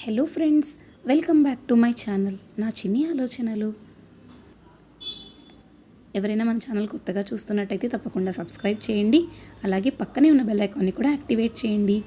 Hello friends, welcome back to my channel. నా చిన్ని ఆలోచనలు. ఎవరైనా మన ఛానల్ కొత్తగా చూస్తున్నట్టయితే తప్పకుండా సబ్స్క్రైబ్ చేయండి. అలాగే పక్కనే ఉన్న బెల్ ఐకాన్ని కూడా యాక్టివేట్ చేయండి.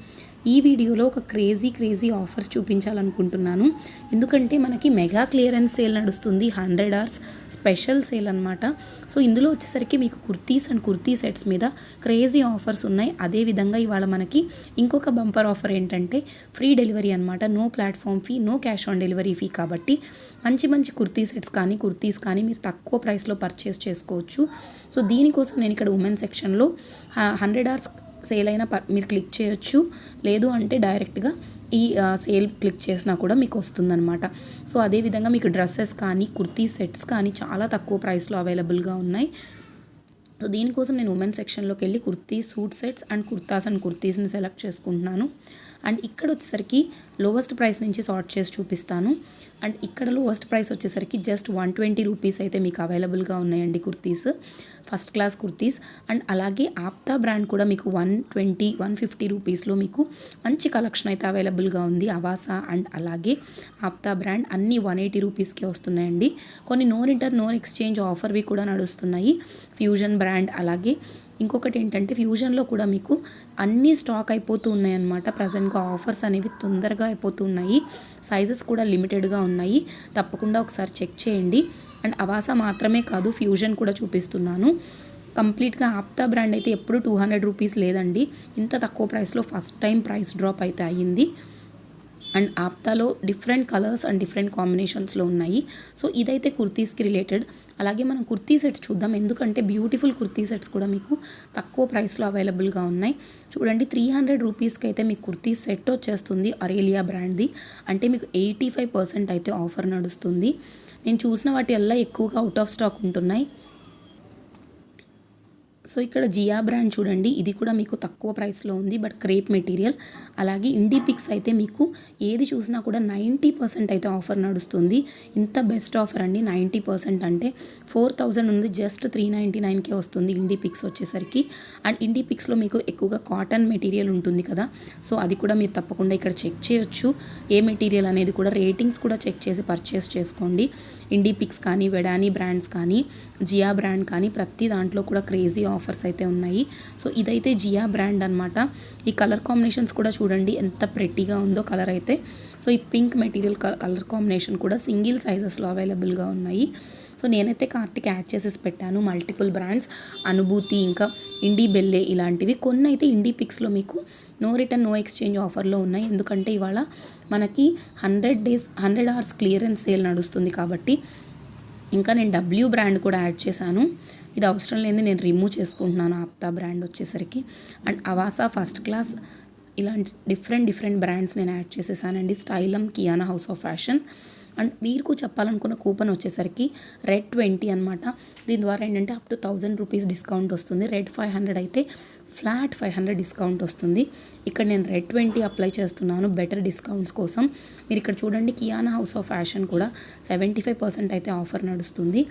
ఈ వీడియోలో ఒక క్రేజీ ఆఫర్స్ చూపించాలనుకుంటున్నాను. ఎందుకంటే మనకి మెగా క్లియరెన్స్ సేల్ నడుస్తుంది, 100 hours స్పెషల్ సేల్ అనమాట. సో ఇందులో వచ్చేసరికి మీకు కుర్తీస్ అండ్ కుర్తీ సెట్స్ మీద క్రేజీ ఆఫర్స్ ఉన్నాయి. అదేవిధంగా ఇవాళ మనకి ఇంకొక బంపర్ ఆఫర్ ఏంటంటే ఫ్రీ డెలివరీ అనమాట. No platform fee, no cash on delivery fee. కాబట్టి మంచి కుర్తీ సెట్స్ కానీ కుర్తీస్ కానీ మీరు తక్కువ ప్రైస్లో పర్చేస్ చేసుకోవచ్చు. సో దీనికోసం నేను ఇక్కడ ఉమెన్ సెక్షన్లో 100 hours సేల్ అయినా మీరు క్లిక్ చేయొచ్చు. లేదు అంటే డైరెక్ట్గా ఈ సేల్ క్లిక్ చేసినా కూడా మీకు వస్తుందన్నమాట. సో అదేవిధంగా మీకు డ్రెస్సెస్ కానీ కుర్తీ సెట్స్ కానీ చాలా తక్కువ ప్రైస్లో అవైలబుల్గా ఉన్నాయి. సో దీనికోసం నేను ఉమెన్ సెక్షన్లోకి వెళ్ళి kurti suit sets and kurtas and కుర్తీస్ని సెలెక్ట్ చేసుకుంటున్నాను. అండ్ ఇక్కడ వచ్చేసరికి లోవెస్ట్ ప్రైస్ నుంచి సార్ట్ చేసి చూపిస్తాను. అండ్ ఇక్కడ లోవెస్ట్ ప్రైస్ వచ్చేసరికి జస్ట్ 120 రూపీస్ అయితే మీకు అవైలబుల్గా ఉన్నాయండి kurtis, first class kurtis. And అలాగే ఆప్తా బ్రాండ్ కూడా మీకు 150 రూపీస్లో మీకు మంచి కలెక్షన్ అయితే అవైలబుల్గా ఉంది. అవాసా అండ్ అలాగే ఆప్తా బ్రాండ్ అన్నీ 180 రూపీస్కే వస్తున్నాయండి. కొన్ని నో రిటర్న్ నో ఎక్స్చేంజ్ ఆఫర్వి కూడా నడుస్తున్నాయి. ఫ్యూజన్ బ్రాండ్ అలాగే ఇంకొకటి ఏంటంటే ఫ్యూజన్లో కూడా మీకు అన్నీ స్టాక్ అయిపోతూ ఉన్నాయన్నమాట. ప్రజెంట్గా ఆఫర్స్ అనేవి తొందరగా అయిపోతూ ఉన్నాయి. సైజెస్ కూడా లిమిటెడ్గా ఉన్నాయి. తప్పకుండా ఒకసారి చెక్ చేయండి. అండ్ అవాసా మాత్రమే కాదు, ఫ్యూజన్ కూడా చూపిస్తున్నాను. కంప్లీట్గా ఆప్తా బ్రాండ్ అయితే ఎప్పుడు 200 రూపీస్ లేదండి. ఇంత తక్కువ ప్రైస్లో ఫస్ట్ టైం ప్రైస్ డ్రాప్ అయితే అయ్యింది. అండ్ ఆప్తాలో డిఫరెంట్ కలర్స్ అండ్ డిఫరెంట్ కాంబినేషన్స్లో ఉన్నాయి. సో ఇదైతే కుర్తీస్కి రిలేటెడ్. అలాగే మనం కుర్తీ సెట్స్ చూద్దాం, ఎందుకంటే బ్యూటిఫుల్ కుర్తీ సెట్స్ కూడా మీకు తక్కువ ప్రైస్లో అవైలబుల్గా ఉన్నాయి. చూడండి, 300 రూపీస్కి అయితే మీకు కుర్తీ సెట్ వచ్చేస్తుంది అరేలియా బ్రాండ్ది. అంటే మీకు 85% అయితే ఆఫర్ నడుస్తుంది. నేను చూసిన వాటి వల్ల ఎక్కువగా అవుట్ ఆఫ్ స్టాక్ ఉంటున్నాయి. సో ఇక్కడ జియా బ్రాండ్ చూడండి, ఇది కూడా మీకు తక్కువ ప్రైస్లో ఉంది, బట్ క్రేప్ మెటీరియల్. అలాగే ఇండీ పిక్స్ అయితే మీకు ఏది చూసినా కూడా 90% అయితే ఆఫర్ నడుస్తుంది. ఇంత బెస్ట్ ఆఫర్ అండి. 90% అంటే 4000 ఉంది, జస్ట్ 399కే వస్తుంది ఇండీ పిక్స్ వచ్చేసరికి. అండ్ ఇండీ పిక్స్లో మీకు ఎక్కువగా కాటన్ మెటీరియల్ ఉంటుంది కదా, సో అది కూడా మీరు తప్పకుండా ఇక్కడ చెక్ చేయొచ్చు. ఏ మెటీరియల్ అనేది కూడా రేటింగ్స్ కూడా చెక్ చేసి పర్చేస్ చేసుకోండి. ఇండీ పిక్స్ కానీ వెడానీ బ్రాండ్స్ కానీ జియా బ్రాండ్ కానీ ప్రతి దాంట్లో కూడా క్రేజీ ఆఫర్స్ అయితే ఉన్నాయి. సో ఇదైతే జియా బ్రాండ్ అనమాట. ఈ కలర్ కాంబినేషన్స్ కూడా చూడండి ఎంత ప్రెట్టీగా ఉందో కలర్ అయితే. సో ఈ పింక్ మెటీరియల్ కలర్ కాంబినేషన్ కూడా సింగిల్ సైజెస్లో అవైలబుల్గా ఉన్నాయి. సో నేనైతే కార్ట్కి యాడ్ చేసేసి పెట్టాను. మల్టిపుల్ బ్రాండ్స్, అనుభూతి ఇంకా ఇండీ బెల్లే ఇలాంటివి. కొన్ని అయితే ఇండీ పిక్స్లో మీకు నో రిటర్న్ నో ఎక్స్చేంజ్ ఆఫర్లో ఉన్నాయి. ఎందుకంటే ఇవాళ మనకి 100 hours క్లియరెన్స్ సేల్ నడుస్తుంది కాబట్టి. ఇంకా నేను డబ్ల్యూ బ్రాండ్ కూడా యాడ్ చేశాను. ఇది అవసరం లేని నేను రిమూవ్ చేసుకుంటున్నాను ఆప్తా బ్రాండ్ వచ్చేసరికి. అండ్ అవాసా ఫస్ట్ క్లాస్ ఇలాంటి డిఫరెంట్ బ్రాండ్స్ నేను యాడ్ చేసేసానండి. Stylum, Kiana house of fashion. And వీరికి చెప్పాలనుకున్న కూపన్ వచ్చేసరికి రెడ్ 20 అనమాట. దీని ద్వారా ఏంటంటే అప్ టు 1000 రూపీస్ డిస్కౌంట్ వస్తుంది. రెడ్ 500 అయితే ఫ్లాట్ 500 డిస్కౌంట్ వస్తుంది. ఇక్కడ నేను రెడ్ 20 అప్లై చేస్తున్నాను బెటర్ డిస్కౌంట్స్ కోసం. మీరు ఇక్కడ చూడండి, కియానా హౌస్ ఆఫ్ ఫ్యాషన్ కూడా 75% అయితే ఆఫర్ నడుస్తుంది.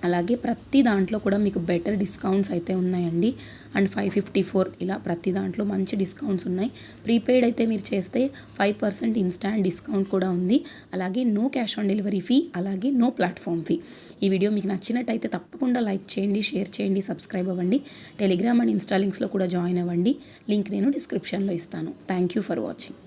అలాగే ప్రతి దాంట్లో కూడా మీకు బెటర్ డిస్కౌంట్స్ అయితే ఉన్నాయండి. అండ్ 554 ఇలా ప్రతి దాంట్లో మంచి డిస్కౌంట్స్ ఉన్నాయి. ప్రీపెయిడ్ అయితే మీరు చేస్తే 5% ఇన్స్టాంట్ డిస్కౌంట్ కూడా ఉంది. అలాగే no cash on delivery fee, అలాగే నో ప్లాట్ఫామ్ ఫీ. ఈ వీడియో మీకు నచ్చినట్టయితే తప్పకుండా లైక్ చేయండి, షేర్ చేయండి, సబ్స్క్రైబ్ అవ్వండి. టెలిగ్రామ్ అండ్ ఇన్స్టా లింక్స్లో కూడా జాయిన్ అవ్వండి. లింక్ నేను డిస్క్రిప్షన్లో ఇస్తాను. Thank you for watching.